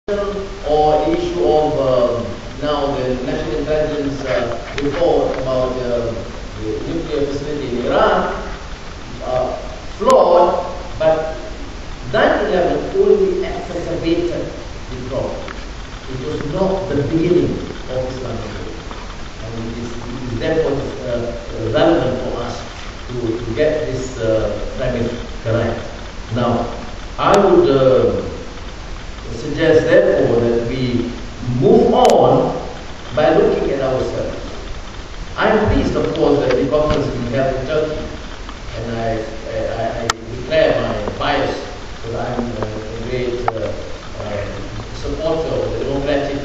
or the issue of now the National Intelligence report about the nuclear facility in Iran, flawed, but 9/11 only exacerbated the problem. It was not the beginning of Islamophobia. And it is therefore relevant for us to get this premise correct. Now, I would suggest therefore that we move on by looking at ourselves. I'm pleased, of course, that the conference is being held in Turkey, and I declare my bias that I'm a great supporter of the democratic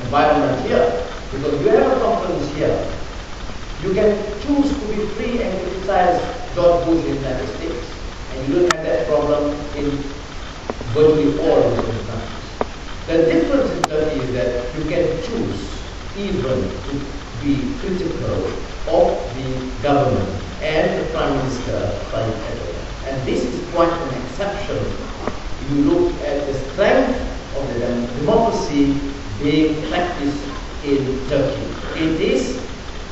environment here, because you have a conference here. You can choose to be free and criticize George Bush in the United States, and you don't have that problem in virtually all of the countries. The difference in Turkey is that you can choose even to be critical of the government and the Prime Minister, and this is quite an exception. You look at the strength of the democracy being practiced in Turkey.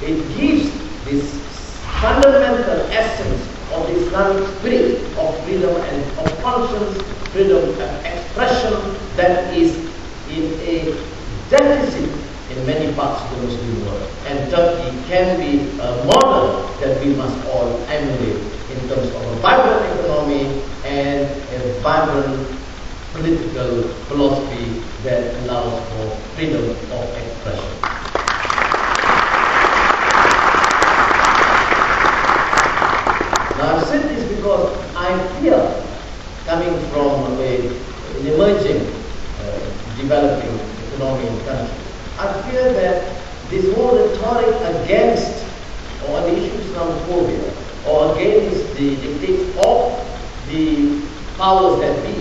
It gives this fundamental essence of the Islamic spirit of freedom and of conscience, freedom of expression that is in a deficit in many parts of the Muslim world. And Turkey can be a model that we must all emulate in terms of a vibrant economy and a vibrant political philosophy that allows for freedom of expression. Now, I've said this because I fear, coming from an emerging, developing economy in country, I fear that this whole rhetoric against or the issue of Islamophobia or against the dictates of the powers that be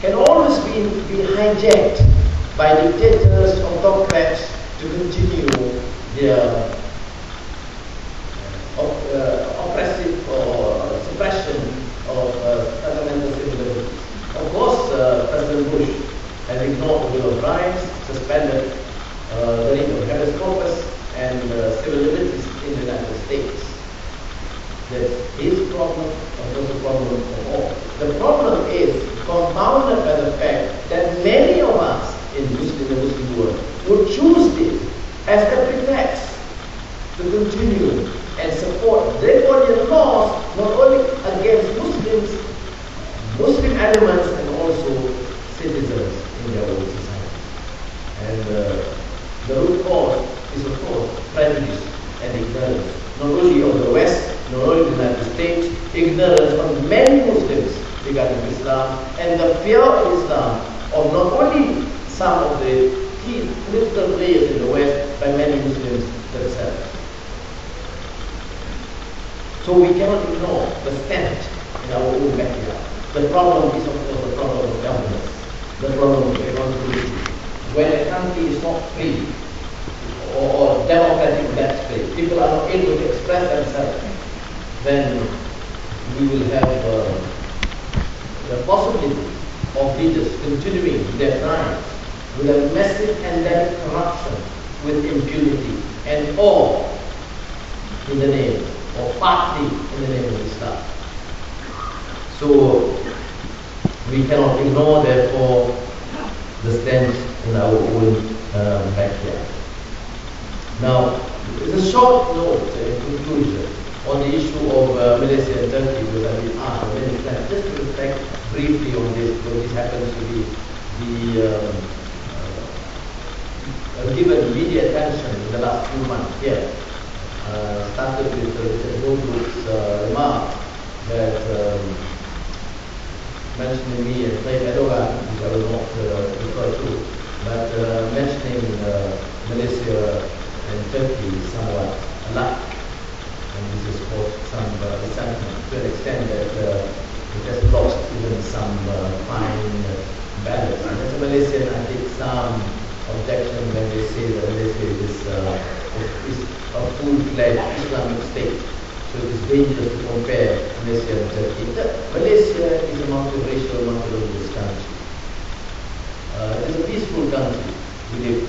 can always be hijacked by dictators, autocrats to continue their oppressive or suppression of fundamental civil liberties. Of course, President Bush has ignored the Bill of Rights, suspended the right of habeas corpus and civil liberties in the United States. That's his problem, and that's the problem of all. The problem is compounded by the fact that many of us in the Muslim world would choose this as a pretext to continue and support draconian laws not only against Muslims, Muslim elements, and also citizens in their own society. And the root cause is, of course, prejudice and ignorance, not only of the West, not only the United States, ignorance of many Muslims regarding Islam, and the fear of Islam of not only some of the key political players in the West, but many Muslims themselves. So we cannot ignore the stench in our own backyard. The problem is, of course, the problem of governance, the problem of accountability. When a country is not free or democratic in that space, people are not able to express themselves, then we will have the possibility of leaders continuing their crimes with a massive endemic corruption, with impunity, and all in the name, or partly in the name of Islam. So we cannot ignore, therefore, the stench in our own backyard. Now, it's a short note in conclusion on the issue of Malaysia and Turkey, because I've been asked many times, just to reflect briefly on this, because this happens to be given media attention in the last few months here. Started with Goldberg's remark that mentioning me and Tayyip Erdogan, which I will not refer to, but mentioning Malaysia and Turkey somewhat alike. And this has caused some resentment to an extent that it has lost even some fine balance. And as a Malaysian, I take some objection when they say that Malaysia is a full-fledged Islamic state. So it is dangerous to compare Malaysia and Turkey. Malaysia is a multiracial, multireligious country. peaceful country with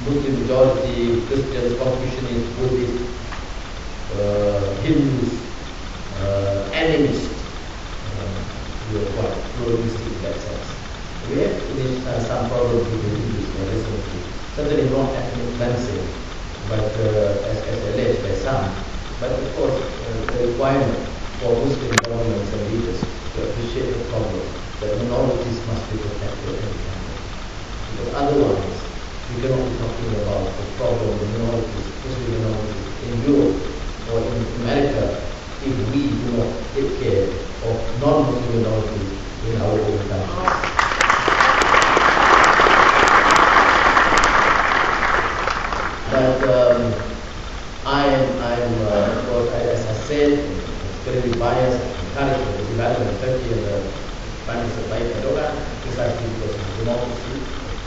Muslim majority, Christians, Confucianists, Buddhists, Hindus, animists. We are quite pluralistic in that sense. We have finished some problems with the Hindus recently. Certainly not ethnic cleansing, but as alleged by some. But of course, the requirement for Muslim governments and leaders to appreciate the problem that minorities must be protected every time. Because otherwise, we cannot be talking about the problem of minorities, Muslim minorities in Europe or in America, if we do not take care of non-Muslim minorities in our own countries. But of course, as I said, extremely biased, encouraging the development of Turkey and the finance of Erdogan, precisely because of democracy.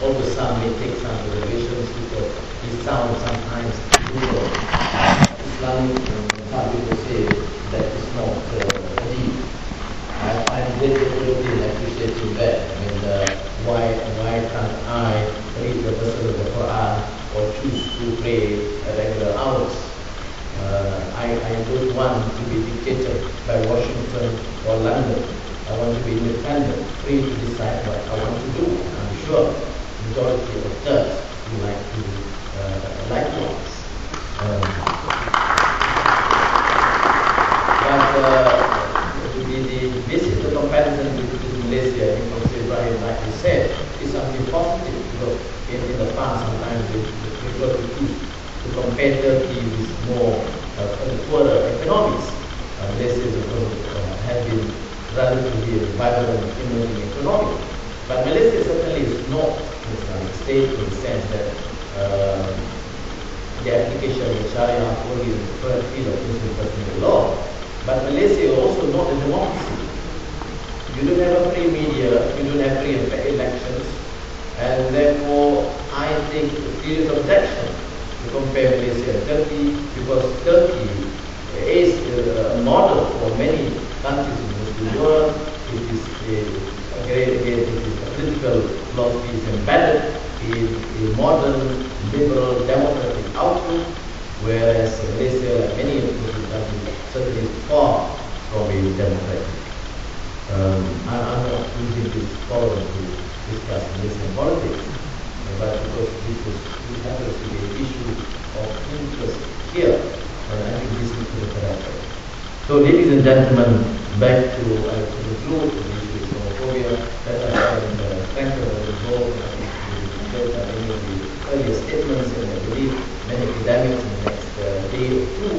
Although some may take some reservations because it sounds sometimes Islamic, and some people say that it's not deep. I'm very absolutely appreciating that. I mean, why can't I read the verses of the Quran or choose to pray at regular hours? I don't want to be dictated by Washington or London. I want to be independent, free to decide what I want to do. I'm sure the majority of Turks would like to do likewise. This is the comparison with Malaysia, because Ibrahim, like you said, is something positive, because in the past sometimes we prefer to choose to compare Turkey with more poorer economies. Malaysia has been relatively vibrant emerging economy. But Malaysia certainly is not an Islamic state in the sense that the application of Sharia only in the field of Muslim personal law. But Malaysia is also not a democracy. You don't have a free media, you don't have free and fair elections, and therefore I think it's a serious objection to compare Malaysia and Turkey, because Turkey is a model for many countries in the Muslim world. It is a political philosophy is embedded in a modern, liberal, democratic outlook, whereas Malaysia, like many of the Muslim countries, certainly is far from being democratic. I'm not using this forum to discuss Malaysian politics, but because this happens to be an issue of interest here, and I think this is the correct way. So, ladies and gentlemen, back to conclude the issue of Islamophobia, that I can strengthen the resolve and many of the earlier statements, and I believe many academics in the next day or two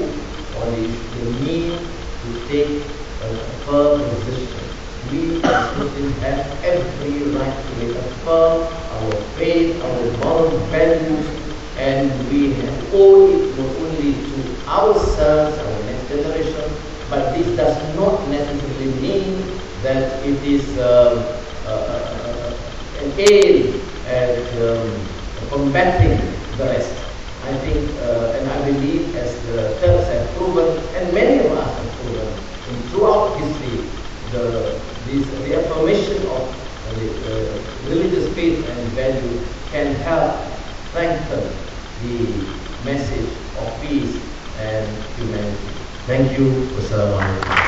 on the need to take a firm position. We as Muslims have every right to affirm our faith, our moral values, and we owe it not only to ourselves, our next generation, but this does not necessarily mean that it is an aim at combating the rest. I think, and I believe, as the Turks have proven, and many of us have proven, throughout history, the affirmation of religious faith and value can help strengthen the message of peace and humanity. Thank you. Wassalamu alaikum.